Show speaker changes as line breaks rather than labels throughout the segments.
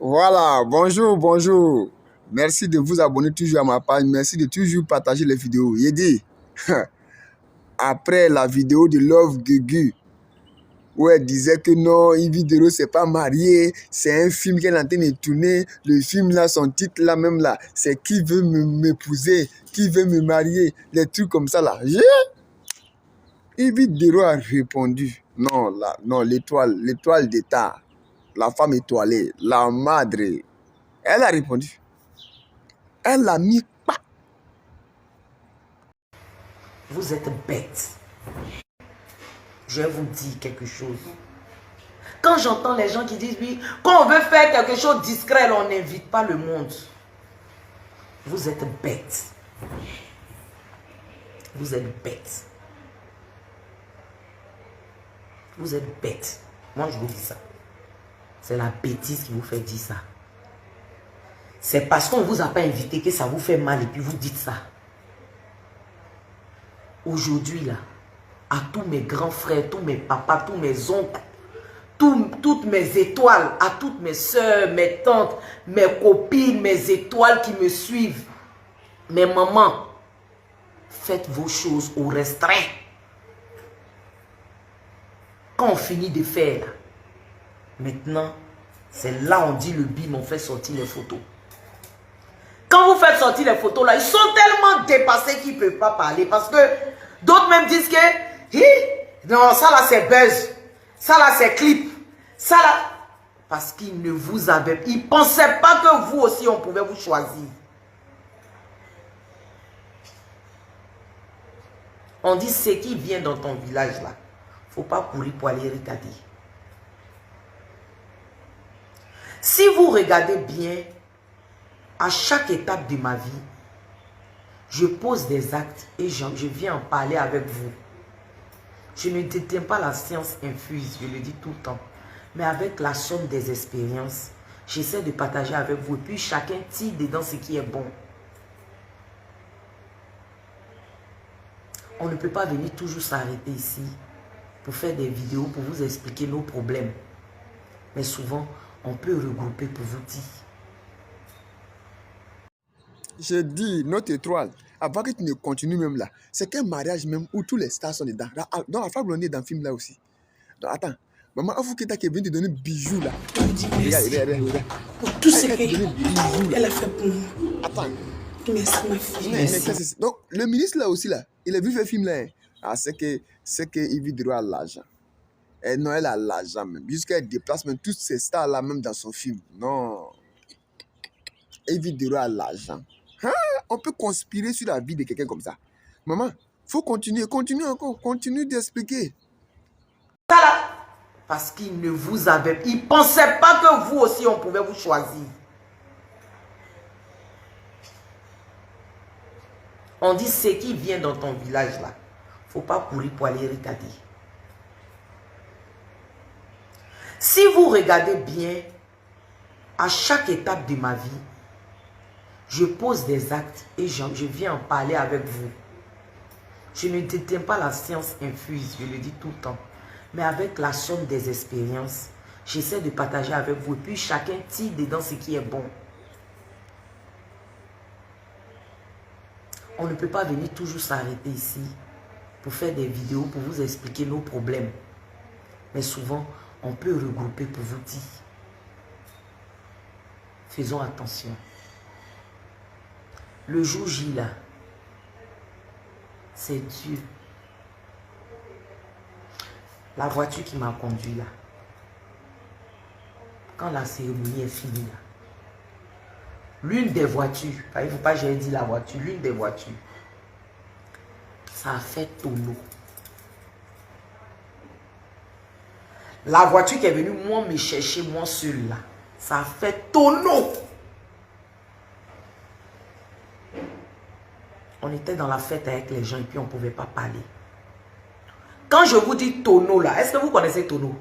Voilà, bonjour, bonjour. Merci de vous abonner toujours à ma page. Merci de toujours partager les vidéos. J'ai dit, après la vidéo de Love Gugu, où elle disait que non, Yves Dero s'est pas marié, c'est un film qu'elle est en train de tourner. Le film là, son titre là même là, c'est qui veut m'épouser, qui veut me marier, les trucs comme ça là. Yves Dero a répondu, non, là, non, l'étoile d'État, la femme étoilée, la madre. Elle a répondu. Elle a mis pas.
Vous êtes bête. Je vais vous dire quelque chose. Quand j'entends les gens qui disent oui, quand on veut faire quelque chose de discret, on n'invite pas le monde. Vous êtes bête. Vous êtes bête. Vous êtes bête. Moi, je vous dis ça. C'est la bêtise qui vous fait dire ça. C'est parce qu'on ne vous a pas invité que ça vous fait mal et puis vous dites ça. Aujourd'hui, là, à tous mes grands frères, tous mes papas, tous mes oncles, toutes mes étoiles, à toutes mes soeurs, mes tantes, mes copines, mes étoiles qui me suivent, mes mamans, faites vos choses au restreint. Quand on finit de faire, là, maintenant, c'est là on dit le bim, on fait sortir les photos. Quand vous faites sortir les photos, là, ils sont tellement dépassés qu'ils ne peuvent pas parler. Parce que d'autres même disent que, non, ça là c'est buzz, ça là c'est clip, ça là... Parce qu'ils ne vous avaient... Ils ne pensaient pas que vous aussi, on pouvait vous choisir. On dit, ce qui vient dans ton village là, il ne faut pas courir pour aller regarder. Si vous regardez bien, à chaque étape de ma vie, je pose des actes et je viens en parler avec vous. Je ne détiens pas la science infuse, je le dis tout le temps. Mais avec la somme des expériences, j'essaie de partager avec vous. Et puis chacun tire dedans ce qui est bon. On ne peut pas venir toujours s'arrêter ici pour faire des vidéos, pour vous expliquer nos problèmes. Mais souvent, on peut regrouper pour vous dire.
Je dis, notre étoile, avant que tu ne continues même là, c'est qu'un mariage même où tous les stars sont dedans. Dans la femme blondée dans le film là aussi. Donc attends, maman Afuketa qui est venue te donner bijoux là.
Je lui dis merci pour tout ce qu'elle a fait pour nous.
Attends.
Merci ma fille.
Merci. Donc le ministre là aussi là, il a vu le film là. Hein. Ah, c'est que Yves Dero a l'argent. Et non, elle a l'argent même. Jusqu'elle déplace même toutes ces stars là même dans son film. Non. Yves Dero a l'argent. Hein? On peut conspirer sur la vie de quelqu'un comme ça. Maman, faut continuer, continue encore, continue d'expliquer.
Parce qu'ils ne vous avaient... Ils ne pensaient pas que vous aussi, on pouvait vous choisir. On dit, ce qui vient dans ton village là, il ne faut pas courir pour aller regarder. Si vous regardez bien, à chaque étape de ma vie, je pose des actes et je viens en parler avec vous. Je ne détiens pas la science infuse, je le dis tout le temps. Mais avec la somme des expériences, j'essaie de partager avec vous. Et puis chacun tire dedans ce qui est bon. On ne peut pas venir toujours s'arrêter ici pour faire des vidéos, pour vous expliquer nos problèmes. Mais souvent, on peut regrouper pour vous dire. Faisons attention. Le jour J là, c'est Dieu. La voiture qui m'a conduit là, quand la cérémonie est finie là, l'une des voitures, il ne faut pas que j'ai dit la voiture, l'une des voitures, ça a fait tonneau. La voiture qui est venue, moi, me chercher, moi seul là, ça a fait tonneau. On était dans la fête avec les gens et puis on ne pouvait pas parler. Quand je vous dis tonneau là, est-ce que vous connaissez tonneau?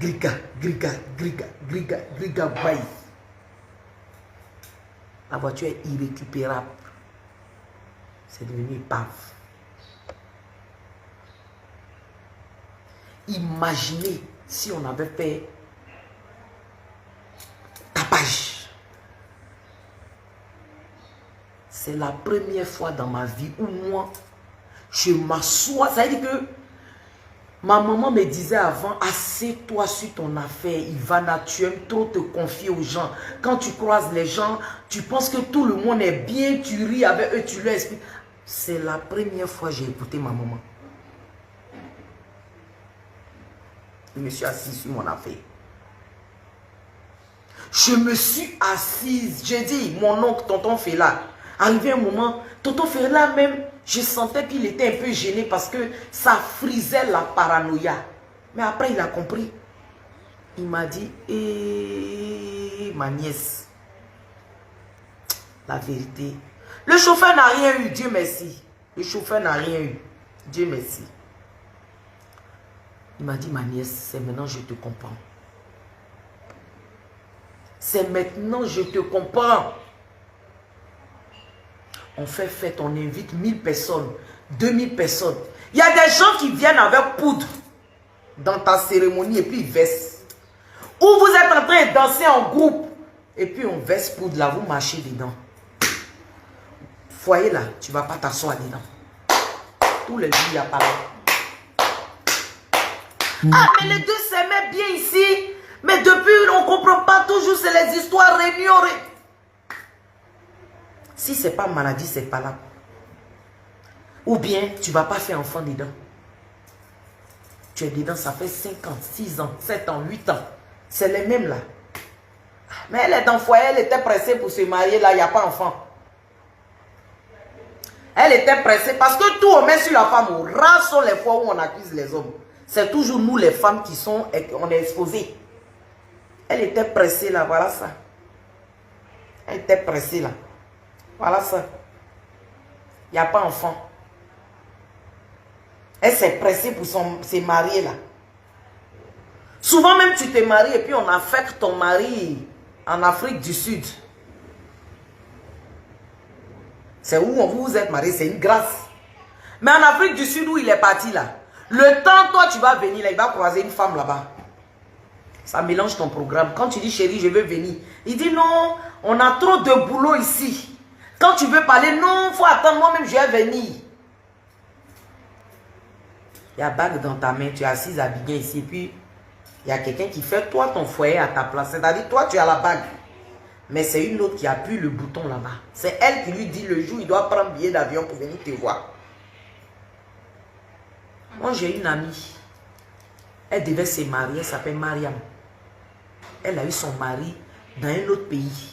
Griga, griga, griga, griga, griga, bye. La voiture est irrécupérable. C'est devenu épave. Imaginez si on avait fait C'est la première fois dans ma vie où moi, je m'assois. Ça veut dire que ma maman me disait avant, assieds-toi sur ton affaire, Ivana, tu aimes trop te confier aux gens. Quand tu croises les gens, tu penses que tout le monde est bien, tu ris avec eux, tu leur expliques. C'est la première fois que j'ai écouté ma maman. Je me suis assise sur mon affaire. Je me suis assise. J'ai dit, mon oncle, tonton Fela. Arrivé un moment, tonton Fela même, je sentais qu'il était un peu gêné parce que ça frisait la paranoïa. Mais après, il a compris. Il m'a dit, ma nièce, la vérité. Le chauffeur n'a rien eu, Dieu merci. Le chauffeur n'a rien eu, Dieu merci. Il m'a dit, ma nièce, c'est maintenant je te comprends. C'est maintenant je te comprends. On fait fête, on invite 1000 personnes, 2000 personnes. Il y a des gens qui viennent avec poudre dans ta cérémonie et puis ils versent. Ou vous êtes en train de danser en groupe et puis on verse poudre là, vous marchez dedans. Foyer là, tu ne vas pas t'asseoir dedans. Tous les jours, il n'y a pas là. Ah, mais les deux s'aimaient bien ici. Mais depuis, on ne comprend pas toujours, c'est les histoires réunion. Si ce n'est pas maladie, ce n'est pas là. Ou bien, tu ne vas pas faire enfant dedans. Tu es dedans, ça fait 5 ans, 6 ans, 7 ans, 8 ans. C'est les mêmes là. Mais elle est dans le foyer, elle était pressée pour se marier là, il n'y a pas d'enfant. Elle était pressée parce que tout on met sur la femme. Rares sont les fois où on accuse les hommes. C'est toujours nous les femmes qui sont, on est exposées. Elle était pressée là, voilà ça. Elle était pressée là. Voilà ça. Il n'y a pas d'enfant. Elle s'est pressée pour se marier là. Souvent même tu te maries et puis on affecte ton mari en Afrique du Sud. C'est où vous vous êtes mariés, c'est une grâce. Mais en Afrique du Sud où il est parti là, le temps toi tu vas venir là, il va croiser une femme là-bas. Ça mélange ton programme. Quand tu dis chérie je veux venir, il dit non, on a trop de boulot ici. Quand tu veux parler, non, il faut attendre, moi-même je vais venir. Il y a bague dans ta main, tu es assise à bien ici, et puis il y a quelqu'un qui fait toi ton foyer à ta place. C'est-à-dire toi tu as la bague. Mais c'est une autre qui appuie le bouton là-bas. C'est elle qui lui dit le jour il doit prendre billet d'avion pour venir te voir. Moi j'ai une amie. Elle devait se marier, elle s'appelle Mariam. Elle a eu son mari dans un autre pays.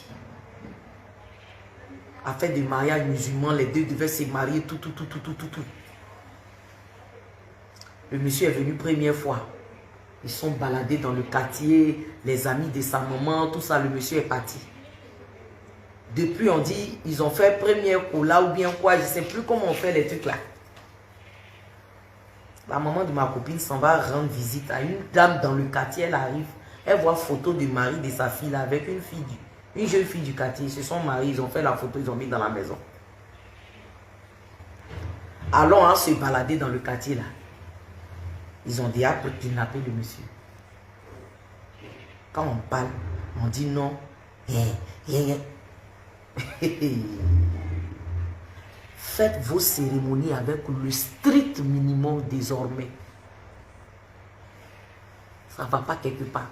Affaire de mariage musulman, les deux devaient se marier, tout. Le monsieur est venu première fois. Ils sont baladés dans le quartier, les amis de sa maman, tout ça, le monsieur est parti. Depuis, on dit, ils ont fait première cola ou bien quoi, je ne sais plus comment on fait les trucs là. La maman de ma copine s'en va rendre visite à une dame dans le quartier, elle arrive. Elle voit photo du mari de sa fille là avec une jeune fille du quartier. Ils se sont mariés, ils ont fait la photo, ils ont mis dans la maison. Allons se balader dans le quartier là. Ils ont déjà kidnappé le monsieur. Quand on parle, on dit non. Faites vos cérémonies avec le strict minimum désormais. Ça ne va pas quelque part.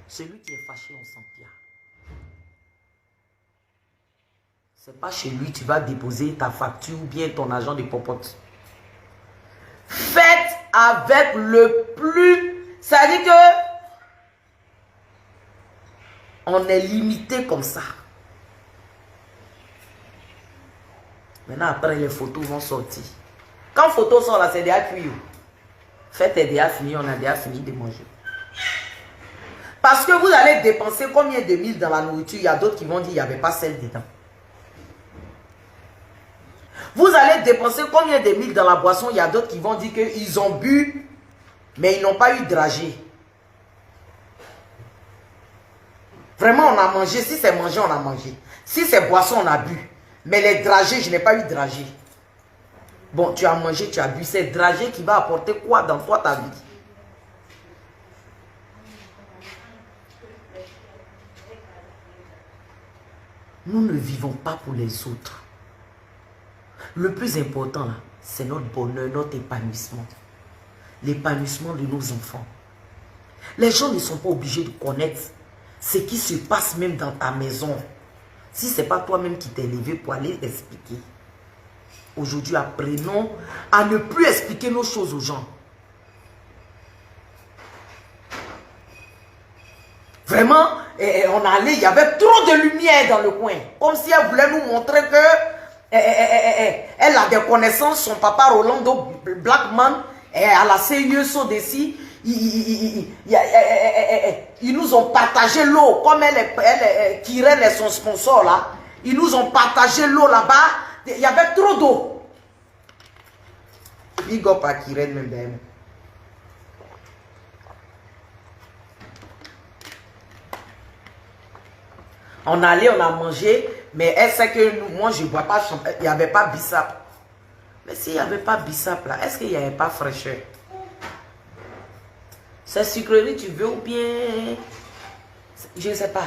Celui qui est fâché, on s'en pire. C'est pas chez lui tu vas déposer ta facture ou bien ton argent de popote. Faites avec le plus. Ça dit que on est limité comme ça. Maintenant, après, les photos vont sortir. Quand photos sortent là, c'est déjà cuit. Faites est déjà fini, on a déjà fini de manger. Parce que vous allez dépenser combien de mille dans la nourriture. Il y a d'autres qui vont dire qu'il n'y avait pas celle dedans. Vous allez dépenser combien de mille dans la boisson. Il y a d'autres qui vont dire qu'ils ont bu, mais ils n'ont pas eu de dragée. Vraiment, on a mangé. Si c'est mangé, on a mangé. Si c'est boisson, on a bu. Mais les dragées, je n'ai pas eu de dragée. Bon, tu as mangé, tu as bu. C'est dragée qui va apporter quoi dans toi, ta vie? Nous ne vivons pas pour les autres. Le plus important, là, c'est notre bonheur, notre épanouissement. L'épanouissement de nos enfants. Les gens ne sont pas obligés de connaître ce qui se passe même dans ta maison. Si ce n'est pas toi-même qui t'es levé pour aller expliquer. Aujourd'hui, apprenons à ne plus expliquer nos choses aux gens. Vraiment, on allait, il y avait trop de lumière dans le coin. Comme si elle voulait nous montrer que elle a des connaissances. Son papa Rolando Blackman à la CIE d'ici. Ils nous ont partagé l'eau. Comme Kiren est son sponsor là. Ils nous ont partagé l'eau là-bas. Il y avait trop d'eau. Big up à Kiren même. On allait, on a mangé, mais elle sait que nous, moi je ne bois pas champagne. Il n'y avait pas bissap. Mais s'il n'y avait pas bissap là, est-ce qu'il n'y avait pas fraîcheur? C'est sucrerie, tu veux ou bien... Je ne sais pas.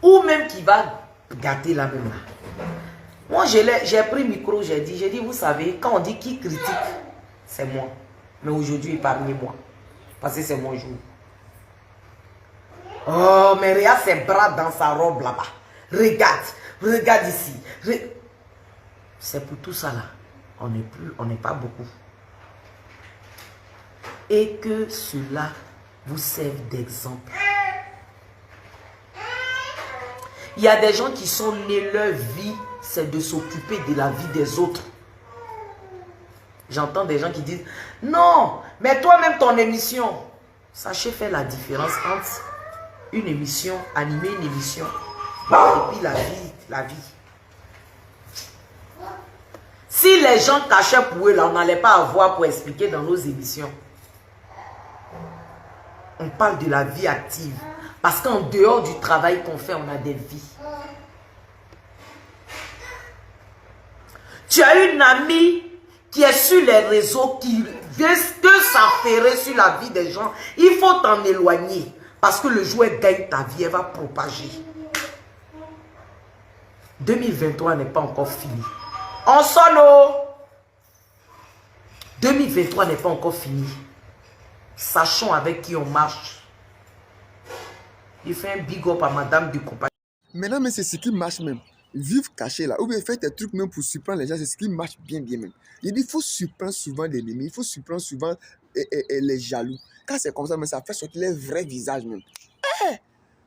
Ou même qui va gâter la même là. Moi j'ai pris le micro, j'ai dit, vous savez, quand on dit qui critique, c'est moi. Mais aujourd'hui, épargnez-moi. Parce que c'est mon jour. Oh, mais regarde ses bras dans sa robe là-bas. Regarde ici. C'est pour tout ça là. On n'est pas beaucoup. Et que cela vous serve d'exemple. Il y a des gens qui sont nés, leur vie, c'est de s'occuper de la vie des autres. J'entends des gens qui disent, non, mais toi-même ton émission. Sachez faire la différence entre une émission, animer une émission, et puis la vie. Si les gens cachaient pour eux, là, on n'allait pas avoir pour expliquer dans nos émissions. On parle de la vie active. Parce qu'en dehors du travail qu'on fait, on a des vies. Tu as une amie qui est sur les réseaux, qui risque de s'affairer sur la vie des gens. Il faut t'en éloigner. Parce que le jour où elle gagne ta vie, elle va propager. 2023 n'est pas encore fini. En solo. 2023 n'est pas encore fini. Sachons avec qui on marche. Il fait un big up à madame du compagnie.
Maintenant, mais c'est ce qui marche même. Vivre caché là, ou bien faire tes trucs même pour surprendre les gens, c'est ce qui marche bien même. Il faut surprendre souvent l'ennemi, il faut surprendre souvent les jaloux. Quand c'est comme ça, mais ça fait sortir les vrais visages même.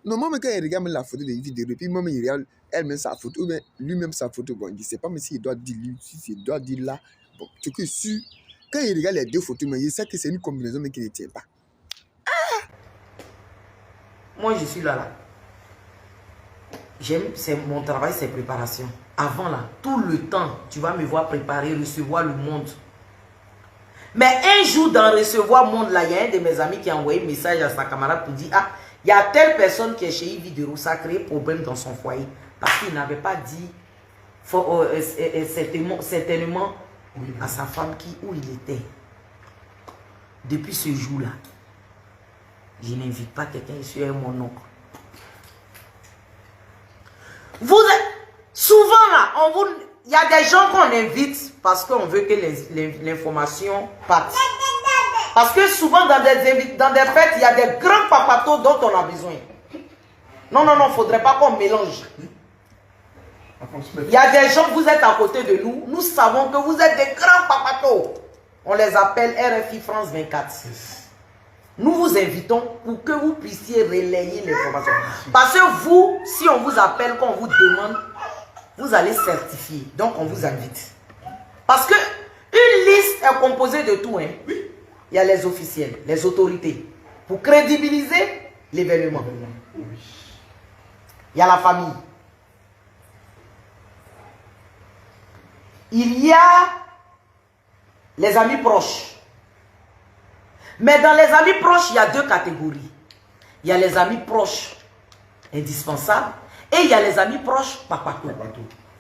Normalement, quand il regarde la photo de vidéo, puis même il regarde elle-même sa photo, ou bien lui-même sa photo, bon, il ne sait pas mais s'il doit dire lui, s'il doit dire là. Bon, tu que sûr, quand il regarde les deux photos, mais il sait que c'est une combinaison mais qui ne tient pas.
Moi, je suis là. J'aime, mon travail, c'est préparation. Avant là, tout le temps, tu vas me voir préparer, recevoir le monde. Mais un jour, dans recevoir le monde là, il y a un de mes amis qui a envoyé un message à sa camarade pour dire, ah, il y a telle personne qui est chez Yvidero, ça a créé problème dans son foyer. Parce qu'il n'avait pas dit certainement à sa femme où il était. Depuis ce jour-là, je n'invite pas quelqu'un, je suis mon oncle. Vous êtes souvent là, il y a des gens qu'on invite parce qu'on veut que l'information parte. Parce que souvent dans des fêtes, il y a des grands papatos dont on a besoin. Non, il ne faudrait pas qu'on mélange. Il y a des gens, vous êtes à côté de nous, nous savons que vous êtes des grands papatos. On les appelle RFI France 24. Nous vous invitons pour que vous puissiez relayer l'information. Parce que vous, si on vous appelle, qu'on vous demande, vous allez certifier. Donc on vous invite. Parce que une liste est composée de tout. Hein. Il y a les officiels, les autorités. Pour crédibiliser l'événement. Il y a la famille. Il y a les amis proches. Mais dans les amis proches, il y a deux catégories. Il y a les amis proches indispensables et il y a les amis proches papato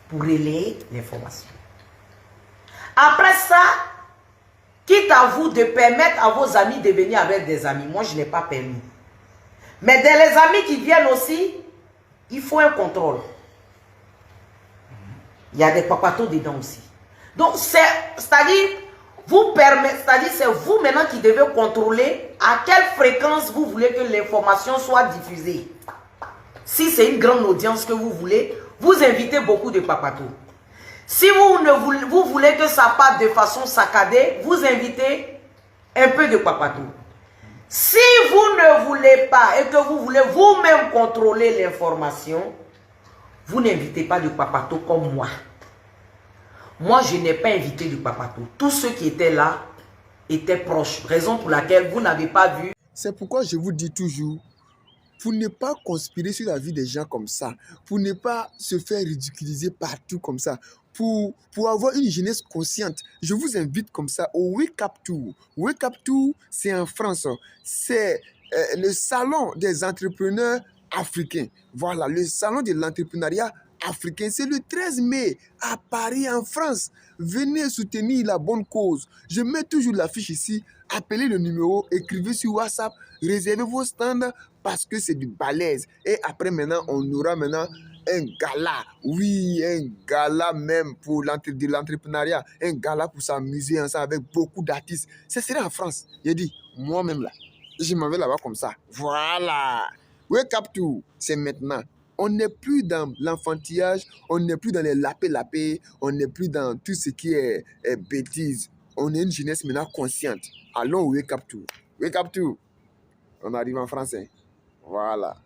pour relayer l'information. Après ça, quitte à vous de permettre à vos amis de venir avec des amis, moi je n'ai pas permis. Mais dans les amis qui viennent aussi, il faut un contrôle. Il y a des papatos dedans aussi. Donc, c'est-à-dire, c'est vous maintenant qui devez contrôler à quelle fréquence vous voulez que l'information soit diffusée. Si c'est une grande audience que vous voulez, vous invitez beaucoup de papatos. Si vous voulez que ça parte de façon saccadée, vous invitez un peu de papatos. Si vous ne voulez pas et que vous voulez vous-même contrôler l'information, vous n'invitez pas de papatos comme moi. Moi, je n'ai pas invité du papato. Tous ceux qui étaient là étaient proches. Raison pour laquelle vous n'avez pas vu.
C'est pourquoi je vous dis toujours, pour ne pas conspirer sur la vie des gens comme ça, pour ne pas se faire ridiculiser partout comme ça, pour avoir une jeunesse consciente, je vous invite comme ça au Wake Up Tour. Wake Up Tour, c'est en France. C'est le salon des entrepreneurs africains. Voilà, le salon de l'entrepreneuriat africain. C'est le 13 mai à Paris, en France. Venez soutenir la bonne cause. Je mets toujours l'affiche ici. Appelez le numéro, écrivez sur WhatsApp, réservez vos stands parce que c'est du balèze. Et après, maintenant, on aura maintenant un gala. Oui, un gala même pour l'entrepreneuriat. Un gala pour s'amuser ensemble avec beaucoup d'artistes. Ce sera en France. J'ai dit, moi-même là, je m'en vais là-bas comme ça. Voilà. Wake Up Tour, c'est maintenant. On n'est plus dans l'enfantillage, on n'est plus dans les lapés-lapés, on n'est plus dans tout ce qui est bêtise. On est une jeunesse maintenant consciente. Allons au Wake Up Tour. Wake Up Tour. On arrive en français. Voilà.